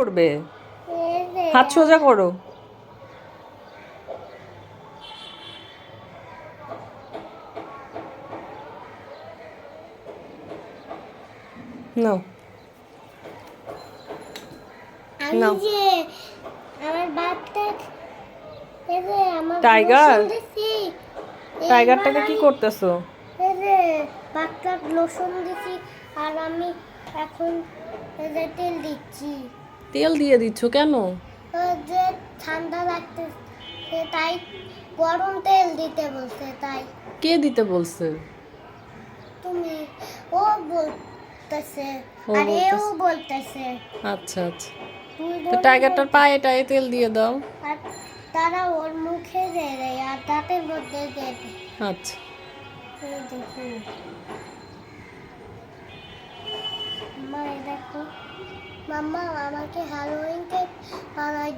করবে? হাত সোজা করো। নাও আমি নাও। যে আমার বাপটা এই যে আমার টাইগার, লোশন দিছি এইবার টাইগারটাকে কি আমি করতেছো? এই যে বাপটার লোশন দিছি আর আমি এখন এই যে তেল দিচ্ছি। তেল দিয়ে দিচ্ছ কেন? ওই যে ঠান্ডা লাগতেছে তাই গরম তেল দিতে বলছে তাই। কে দিতে বলছে? তুমি ও বলতেছে ও আর এও বলতেছে। বলতেছে আচ্ছা আচ্ছা, তুই তো বলি টাইগারটার বলতে পায়ে টায়ে তেল দিয়ে দাও। আর তারা ওর মুখে দেয় রে আর দাঁতের মধ্যে দেয় আচ্ছা। এই দেখো মাম্মা এই দেখো মাম্মা আমাকে হ্যালো